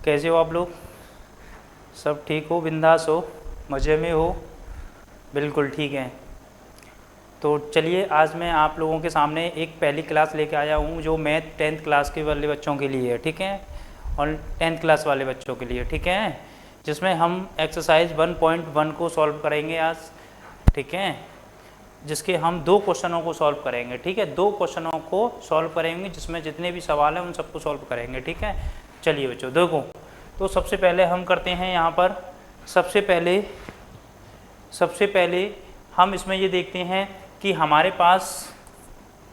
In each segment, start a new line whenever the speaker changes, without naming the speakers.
कैसे हो आप लोग? सब ठीक हो, बिंदास हो, मज़े में हो? बिल्कुल ठीक है। तो चलिए आज मैं आप लोगों के सामने एक पहली क्लास लेके आया हूँ जो मैथ 10th क्लास के वाले बच्चों के लिए है, ठीक है, और 10th क्लास वाले बच्चों के लिए, ठीक है, जिसमें हम एक्सरसाइज 1.1 को सॉल्व करेंगे आज, ठीक है, जिसके हम 2 क्वेश्चनों को सॉल्व करेंगे, ठीक है, 2 क्वेश्चनों को सॉल्व करेंगे जिसमें जितने भी सवाल हैं उन सबको सॉल्व करेंगे, ठीक है। चलिए बच्चों देखो, तो सबसे पहले हम करते हैं यहाँ पर, सबसे पहले हम इसमें ये देखते हैं कि हमारे पास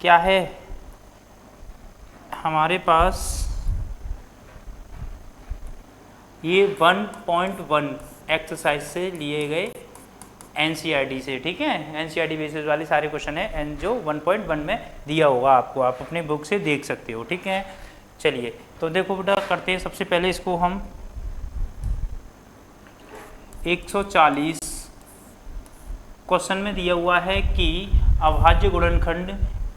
क्या है, हमारे पास ये 1.1 एक्सरसाइज से लिए गए एनसीईआरटी से, ठीक है, एनसीईआरटी बेसिस वाले सारे क्वेश्चन है एंड जो 1.1 में दिया होगा आपको, आप अपने बुक से देख सकते हो, ठीक है। चलिए तो देखो बेटा, करते हैं सबसे पहले इसको हम 140 क्वेश्चन में दिया हुआ है कि अभाज्य गुणनखंड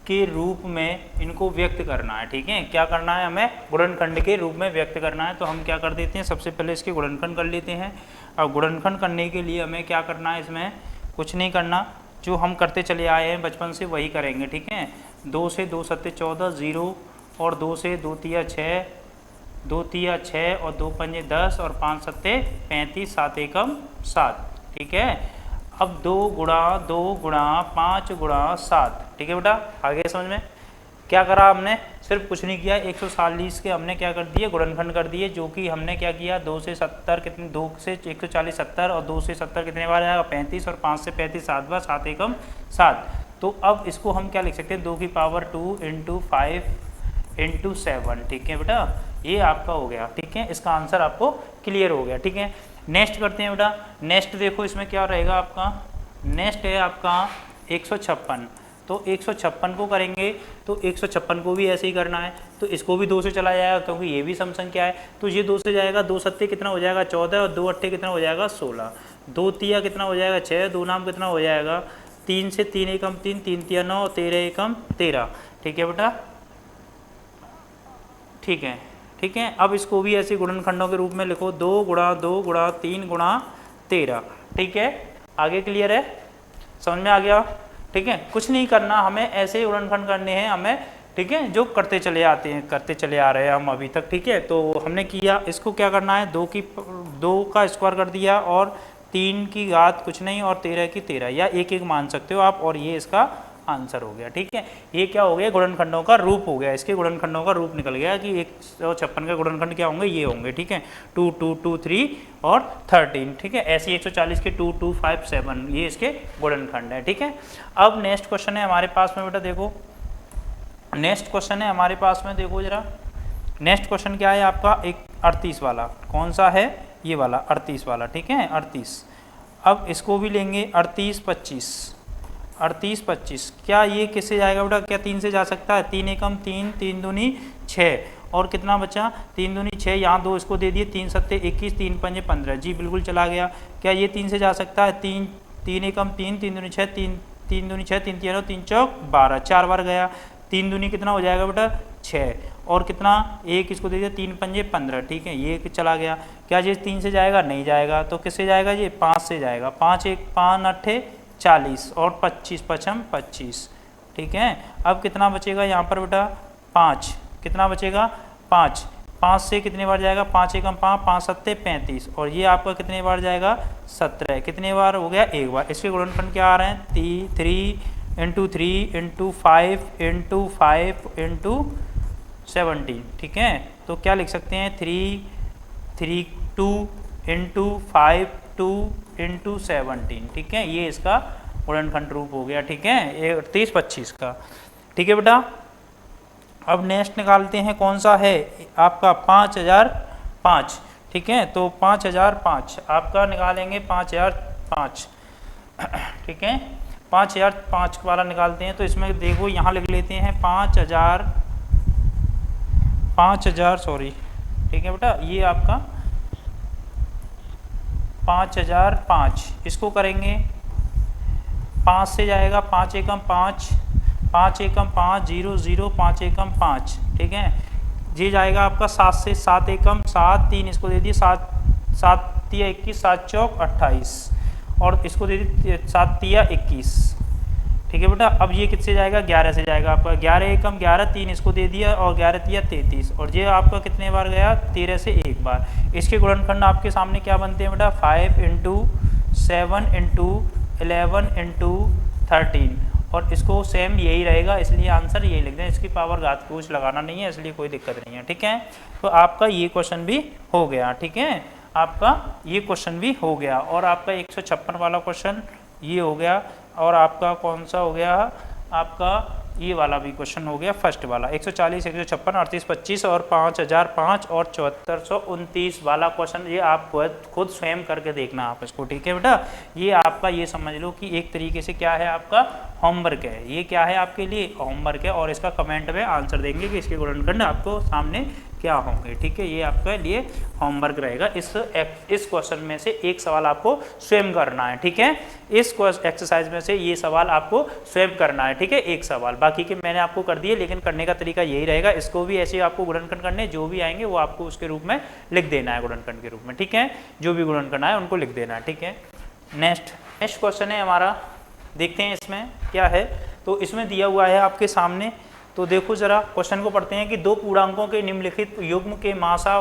के रूप में इनको व्यक्त करना है, ठीक है, क्या करना है, हमें गुणनखंड के रूप में व्यक्त करना है। तो हम क्या कर देते हैं, सबसे पहले इसके गुणनखंड कर लेते हैं। अब गुणनखंड करने के लिए हमें क्या करना है, इसमें कुछ नहीं करना, जो हम करते चले आए हैं बचपन से वही करेंगे, ठीक है। 2 से 2 सत्ते 14 0 और 2 से 2 तिया 6, 2 तिया 6 और 2 पंजे 10 और 5 सत्ते 35, 7 एकम 7, ठीक है। अब 2 गुणा 5 गुणा 7, ठीक है बेटा, आगे समझ में क्या करा हमने, सिर्फ कुछ नहीं किया, 140 के हमने क्या कर दिए, गुणनखंड कर दिए, जो कि हमने क्या किया, 2 से 70 कितने, 2 से 140 70 और 2 से 70 कितने बार आएगा 35 और 5 से 35 7 बार, 7 एकम 7। तो अब इसको हम क्या लिख सकते हैं, 2 की पावर 2 × 5 × 7, ठीक है बेटा, ये आपका हो गया, ठीक है, इसका आंसर आपको क्लियर हो गया, ठीक है। नेक्स्ट करते हैं बेटा, नेक्स्ट देखो इसमें क्या रहेगा आपका, नेक्स्ट है आपका 156, तो 156 को करेंगे, तो 156 को भी ऐसे ही करना है, तो इसको भी 2 से चला जाएगा क्योंकि ये भी सम संख्या है, तो ये 2 से जाएगा, 2 सत्ते कितना हो जाएगा 14 और 2 अट्ठे कितना हो जाएगा 16, 2 तिया कितना हो जाएगा 6, 2 नाम कितना हो जाएगा 3 से 3 एकम 3, 3 तिया 9, 13 एकम 13, ठीक है बेटा, ठीक है, ठीक है। अब इसको भी ऐसे गुणनखंडों के रूप में लिखो, 2 गुणा 2 गुणा 3 गुणा 13, ठीक है, आगे क्लियर है, समझ में आ गया, ठीक है। कुछ नहीं करना, हमें ऐसे गुणनखंड करने हैं हमें, ठीक है, जो करते चले आते हैं, करते चले आ रहे हैं हम अभी तक, ठीक है। तो हमने किया, इसको क्या करना है, 2 का स्क्वायर कर दिया और 3 की घात कुछ नहीं और 13 की 13, या एक एक मान सकते हो आप, और ये इसका आंसर हो गया, ठीक है। ये क्या हो गया, गुणनखंडों का रूप हो गया, इसके गुणनखंडों का रूप निकल गया कि 156 के गुणनखंड क्या होंगे, ये होंगे, ठीक है, 2 2 2 3 और 13, ठीक है। ऐसे 140 के 2 2 5 7 ये इसके गुणनखंड है, ठीक है। अब नेक्स्ट क्वेश्चन है हमारे पास में बेटा, देखो नेक्स्ट क्वेश्चन है हमारे पास में, देखो जरा नेक्स्ट क्वेश्चन क्या है आपका, एक 38 वाला, कौन सा है, ये वाला 38 वाला, ठीक है, 38। अब इसको भी लेंगे 38 25, 38 25, क्या ये किससे जाएगा बेटा, क्या 3 से जा सकता है, 3 एकम 3, 3 दूनी 6 और कितना बचा 3 दूनी 6, यहाँ 2 इसको दे दिए, 3 सत्ते 21, 3 पंजे 15, जी बिल्कुल चला गया। क्या ये 3 से जा सकता है, 3 एकम 3, 3 दूनी 6, 3 दूनी 6, 3 तिया 3 चौक 12, 4 बार गया, 3 दूनी कितना हो जाएगा बेटा 6 और कितना 1 इसको दे दिया, 3 पंजे 15, ठीक है, ये चला गया। क्या ये 3 से जाएगा, नहीं जाएगा, तो किससे जाएगा, ये 5 से जाएगा, 5 1 5 अट्ठे 40 और 25 पचम 25, ठीक है। अब कितना बचेगा यहाँ पर बेटा 5, कितना बचेगा 5, 5 से कितने बार जाएगा, 5 एकम 5, 5 सत्ते 35 और ये आपका कितने बार जाएगा 17, कितने बार हो गया, एक बार। इसके गुणनखंड क्या आ रहे हैं, 3 × 3 × 5 × 5 × 17, ठीक है। तो क्या लिख सकते हैं, 3 2 × 5 2 × 17, ठीक है, ये इसका गुणनखंड रूप हो गया, ठीक है, 38 25 का, ठीक है बेटा। अब नेक्स्ट निकालते हैं, कौन सा है आपका 5005, ठीक है, तो 5005 आपका निकालेंगे, 5005, ठीक है, 5005 वाला निकालते हैं। तो इसमें देखो यहाँ लिख लेते हैं 5000 सॉरी, ठीक है बेटा, ये आपका 5005, इसको करेंगे 5 से जाएगा, 5 एकम 5, 5 एकम 5 0 0, 5 एकम 5, ठीक है, ये जाएगा आपका 7 से 7 एकम 7, 3 इसको दे दिए 7, 7 तिया 21, 7 चौक 28 और इसको दे दी 7 तिया 21। ठीक है बेटा, अब ये किससे जाएगा 11 से जाएगा आपका 11 एकम 11, 3 इसको दे दिया और 11 तिया 33 और ये आपका कितने बार गया 13 से एक बार। इसके गुणनखंड आपके सामने क्या बनते हैं बेटा 5 इंटू 7 इंटू 11 इंटू 13 और इसको सेम यही रहेगा, इसलिए आंसर यही लिख दें। इसकी पावर घात कुछ लगाना नहीं है, इसलिए कोई दिक्कत नहीं है। ठीक है, तो आपका ये क्वेश्चन भी हो गया। ठीक है, आपका ये क्वेश्चन भी हो गया और आपका 156 वाला क्वेश्चन ये हो गया और आपका कौन सा हो गया आपका ये वाला भी क्वेश्चन हो गया फर्स्ट वाला 140, 156, 38, 25 और 5005 और 7429 वाला क्वेश्चन। ये आप खुद स्वयं करके देखना आप इसको। ठीक है बेटा, ये आपका ये समझ लो कि एक तरीके से क्या है आपका होमवर्क है। ये क्या है आपके लिए होमवर्क है और इसका कमेंट में आंसर देंगे कि इसके गुणनखंड आपको सामने क्या होंगे। ठीक है, ये आपके लिए होमवर्क रहेगा। इस क्वेश्चन में से एक सवाल आपको स्वयं करना है। ठीक है, इस एक्सरसाइज में से ये सवाल आपको स्वयं करना है। ठीक है, एक सवाल, बाकी के मैंने आपको कर दिए, लेकिन करने का तरीका यही रहेगा। इसको भी ऐसे आपको गुणनखंड करने जो भी आएंगे वो आपको उसके रूप में लिख देना है, गुणनखंड के रूप में। ठीक है, जो भी गुणनखंड आए उनको लिख देना है। ठीक है, नेक्स्ट क्वेश्चन है हमारा, देखते हैं इसमें क्या है। तो इसमें दिया हुआ है आपके सामने, तो देखो जरा क्वेश्चन को पढ़ते हैं कि दो पूर्णांकों के निम्नलिखित युग्म के मासा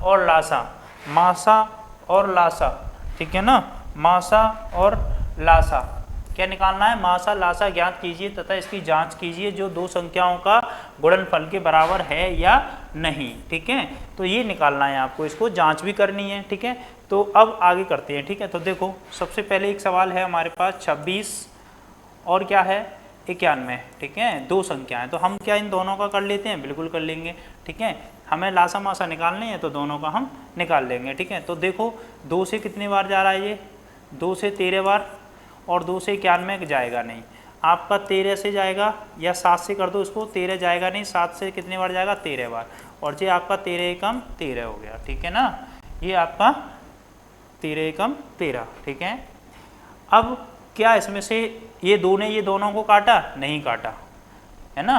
और लासा, ठीक है ना, मासा और लासा क्या निकालना है, मासा लासा ज्ञात कीजिए तथा इसकी जांच कीजिए जो दो संख्याओं का गुणनफल के बराबर है या नहीं। ठीक है, तो ये निकालना है आपको, इसको जांच भी करनी है। ठीक है, तो अब आगे करते हैं। ठीक है, तो देखो सबसे पहले एक सवाल है हमारे पास 26 और क्या है 91। ठीक है, दो संख्याएं, तो हम क्या इन दोनों का कर लेते हैं, बिल्कुल कर लेंगे। ठीक है, हमें लासा मासा निकालने हैं तो दोनों का हम निकाल लेंगे। ठीक है, तो देखो 2 से कितने बार जा रहा है, ये 2 से 13 बार और 2 से 91 जाएगा नहीं, आपका 13 से जाएगा या 7 से कर दो इसको, 13 जाएगा नहीं, 7 से कितने बार जाएगा 13 बार और ये आपका 13 एकम 13 हो गया। ठीक है ना, ये आपका 13 एकम 13। ठीक है, अब क्या इसमें से ये दोनों को काटा, नहीं काटा है ना,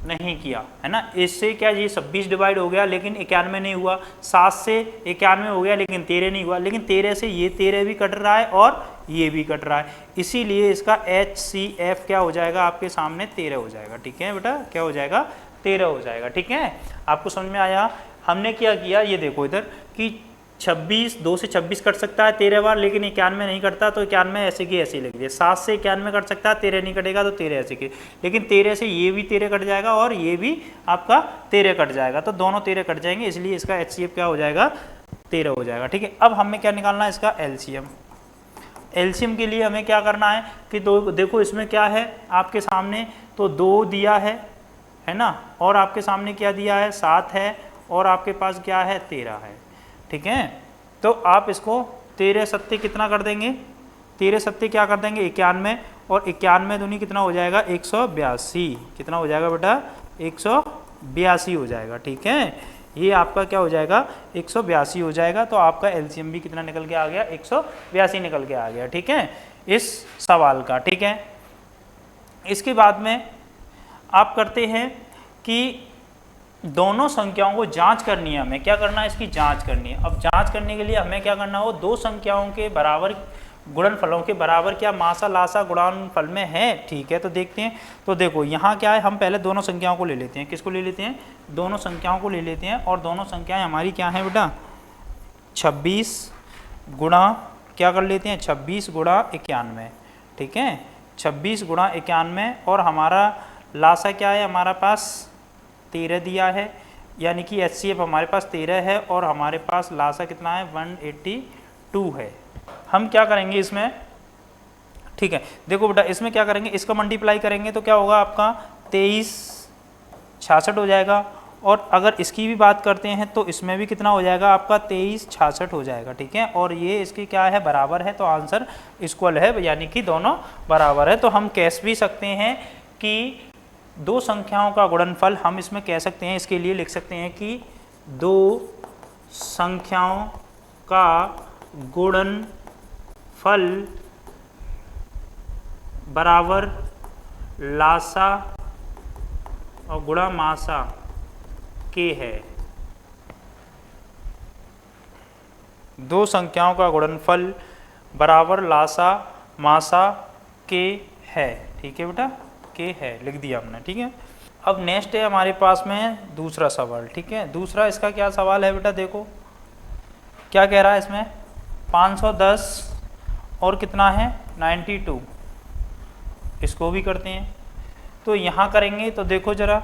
नहीं किया है ना, इससे क्या ये 26 डिवाइड हो गया लेकिन 91 नहीं हुआ, 7 से 91 हो गया लेकिन 13 नहीं हुआ, लेकिन 13 से ये 13 भी कट रहा है और ये भी कट रहा है, इसीलिए इसका HCF क्या हो जाएगा आपके सामने 13 हो जाएगा। ठीक है बेटा, क्या हो जाएगा 13 हो जाएगा। ठीक है, आपको समझ में आया। हमने क्या किया, ये देखो इधर कि 26 2 से 26 कट सकता है 13 बार, लेकिन 91 नहीं कटता, तो 91 ऐसे की ऐसे लिख दिए। 7 से 91 कट सकता है, 13 नहीं कटेगा तो 13 ऐसे की, लेकिन 13 से ये भी 13 कट जाएगा और ये भी आपका 13 कट जाएगा, तो दोनों 13 कट जाएंगे, इसलिए इसका HCF क्या हो जाएगा 13 हो जाएगा। ठीक है, अब हमें क्या निकालना है, इसका LCM के लिए हमें क्या करना है कि देखो इसमें क्या है आपके सामने, तो 2 दिया है ना, और आपके सामने क्या दिया है 7 है और आपके पास क्या है 13 है। ठीक है, तो आप इसको 13 सत्ते कितना कर देंगे, 13 सत्ते क्या कर देंगे 91 और 91 दूनी कितना हो जाएगा 182, कितना हो जाएगा बेटा 182 हो जाएगा। ठीक है, ये आपका क्या हो जाएगा 182 हो जाएगा, तो आपका LCM भी कितना निकल के आ गया 182 निकल के आ गया। ठीक है, इस सवाल का। ठीक है, इसके बाद में आप करते हैं कि दोनों संख्याओं को जांच करनी है, हमें क्या करना है इसकी जांच करनी है। अब जांच करने के लिए हमें क्या करना हो, दो संख्याओं के बराबर गुणनफलों के बराबर क्या मासा लासा गुणनफल में है। ठीक है, तो देखते हैं, तो देखो यहाँ क्या है, हम पहले दोनों संख्याओं को ले लेते हैं, किसको ले लेते हैं, दोनों संख्याओं को ले लेते हैं और दोनों संख्याएं हमारी क्या है बेटा 26 गुणा क्या कर लेते हैं 26 गुणा 91। ठीक है, 26 गुणा 91 और हमारा लासा क्या है हमारा पास 13 दिया है, यानी कि HCF हमारे पास 13 है और हमारे पास लासा कितना है 182 है। हम क्या करेंगे इसमें, ठीक है देखो बेटा इसमें क्या करेंगे, इसका मल्टीप्लाई करेंगे तो क्या होगा आपका 2366 हो जाएगा, और अगर इसकी भी बात करते हैं तो इसमें भी कितना हो जाएगा आपका 2366 हो जाएगा। ठीक है, और ये इसकी क्या है बराबर है, तो आंसर इक्वल है, यानी कि दोनों बराबर है। तो हम कह भी सकते हैं कि दो संख्याओं का गुणनफल, हम इसमें कह सकते हैं, इसके लिए लिख सकते हैं कि दो संख्याओं का गुणनफल बराबर लासा और गुणा मासा के है। दो संख्याओं का गुणनफल बराबर लासा मासा के है। ठीक है बेटा, के है लिख दिया हमने। ठीक है, अब नेक्स्ट है हमारे पास में दूसरा सवाल। ठीक है, दूसरा इसका क्या सवाल है बेटा, देखो क्या कह रहा है इसमें, 510 और कितना है 92, इसको भी करते हैं। तो यहाँ करेंगे तो देखो जरा,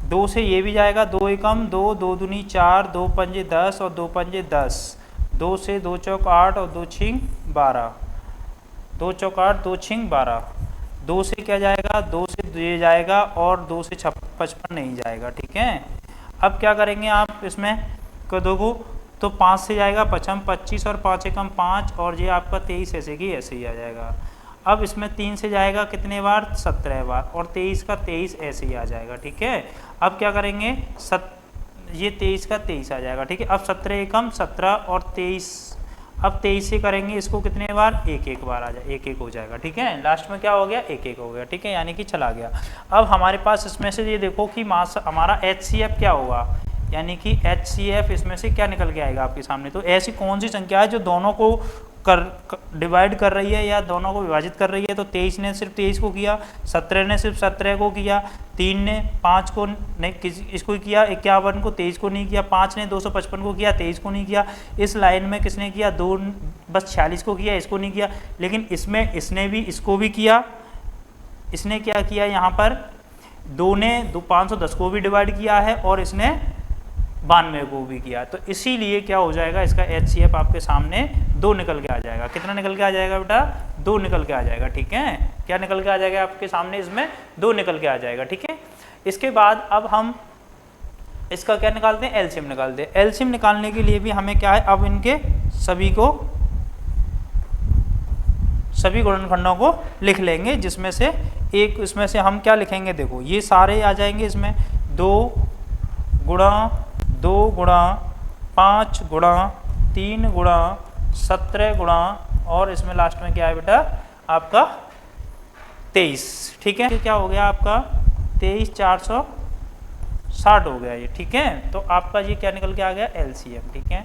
2 से ये भी जाएगा, 2 एकम 2, 2 दूनी 4, 2 पंजे 10 और 2 पंजे 10, 2 से 2 चौक 8 और 2 छिंग 12, 2 चौक 8 2 छिंग 12, 2 से क्या जाएगा, 2 से ये जाएगा और 2 से 55 नहीं जाएगा। ठीक है, अब क्या करेंगे आप इसमें को दोगो तो 5 से जाएगा 55 25 और 5 एकम 5 और ये आपका 23 ऐसे की ऐसे ही आ जाएगा। अब इसमें 3 से जाएगा कितने बार, 17 बार और 23 का 23 ऐसे ही आ जाएगा। ठीक है, अब क्या करेंगे ये 23 का 23 आ जाएगा। ठीक है, अब 17 एकम 17 और 23, अब 23 से करेंगे इसको कितने बार, एक एक बार आ जाए, एक एक हो जाएगा। ठीक है, लास्ट में क्या हो गया, एक एक हो गया। ठीक है, यानी कि चला गया। अब हमारे पास इसमें से ये देखो कि मास हमारा HCF क्या होगा, यानी कि HCF इसमें से क्या निकल के आएगा आपके सामने। तो ऐसी कौन सी संख्या है जो दोनों को डिवाइड कर रही है या दोनों को विभाजित कर रही है। तो 23 ने सिर्फ 23 को किया, 17 ने सिर्फ 17 को किया, 3 ने 5 को नहीं इसको किया, 51 को 23 को नहीं किया, 5 ने 255 को किया, 23 को नहीं किया। इस लाइन में किसने किया, 2 बस 46 को किया, इसको नहीं किया। लेकिन इसमें इसने भी इसको भी किया, इसने क्या किया यहाँ पर 2 ने 510 को भी डिवाइड किया है और इसने 92 को भी किया। तो इसीलिए क्या हो जाएगा, इसका HCF आपके सामने 2 निकल के आ जाएगा। कितना निकल के आ जाएगा बेटा, 2 निकल के आ जाएगा। ठीक है, क्या निकल के आ जाएगा आपके सामने, इसमें 2 निकल के आ जाएगा। ठीक है, इसके बाद अब हम इसका क्या निकालते हैं, एलसीएम निकालते हैं। एलसीएम निकालने के लिए भी हमें क्या है, अब इनके सभी गुणनखंडों को लिख लेंगे, जिसमें से एक इसमें से हम क्या लिखेंगे, देखो ये सारे आ जाएंगे इसमें 2 गुणा 2 गुणा 5 गुणा 3 गुणा 17 गुणा और इसमें लास्ट में क्या है बेटा आपका 23। ठीक है, क्या हो गया आपका 23 460 हो गया ये। ठीक है, तो आपका ये क्या निकल के आ गया, एलसीएम। ठीक है,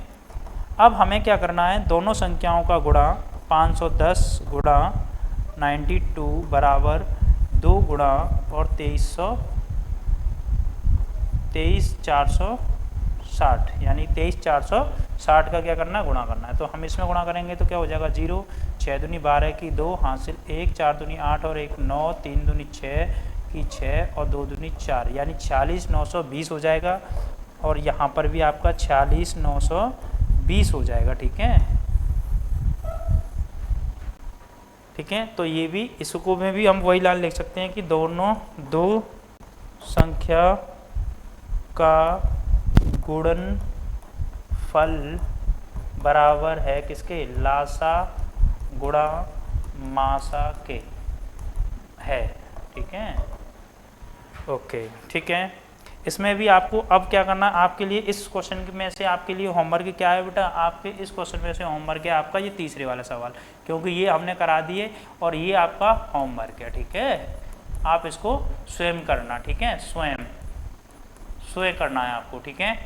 अब हमें क्या करना है, दोनों संख्याओं का गुणा 510 गुणा 92 बराबर 2 गुणा और 23 460, यानी 23 460 का क्या करना है, गुणा करना है। तो हम इसमें गुणा करेंगे तो क्या हो जाएगा 0, 6 दूनी 12 की 2 हासिल 1, 4 दूनी 8 और 1 9, 3 दूनी 6 की 6 और 2 दूनी 4, यानी 46 920 हो जाएगा। और यहाँ पर भी आपका 46 920 हो जाएगा। ठीक है, ठीक है, तो ये भी इसको में भी हम वही लाइन लिख सकते हैं कि दोनों दो संख्या का गुणनफल बराबर है किसके, लासा गुणा मासा के है। ठीक है, ओके। ठीक है, इसमें भी आपको अब क्या करना है, आपके लिए इस क्वेश्चन में से आपके लिए होमवर्क क्या है बेटा, आपके इस क्वेश्चन में से होमवर्क है आपका ये तीसरे वाला सवाल, क्योंकि ये हमने करा दिए और ये आपका होमवर्क है। ठीक है, आप इसको स्वयं करना। ठीक है, स्वयं करना है आपको। ठीक है,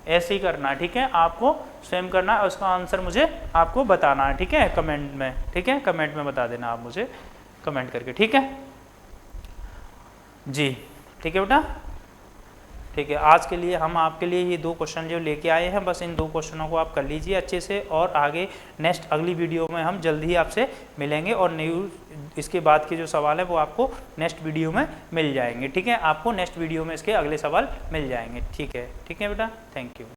ऐसे ही करना है। ठीक है, आपको स्वयं करना है, उसका आंसर मुझे आपको बताना है। ठीक है, कमेंट में। ठीक है, कमेंट में बता देना आप मुझे कमेंट करके। ठीक है जी, ठीक है बेटा। ठीक है, आज के लिए हम आपके लिए ये 2 क्वेश्चन जो लेके आए हैं, बस इन 2 क्वेश्चनों को आप कर लीजिए अच्छे से, और आगे नेक्स्ट अगली वीडियो में हम जल्दी ही आपसे मिलेंगे और न्यू इसके बाद के जो सवाल है वो आपको नेक्स्ट वीडियो में मिल जाएंगे। ठीक है, आपको नेक्स्ट वीडियो में इसके अगले सवाल मिल जाएंगे। ठीक है बेटा, थैंक यू।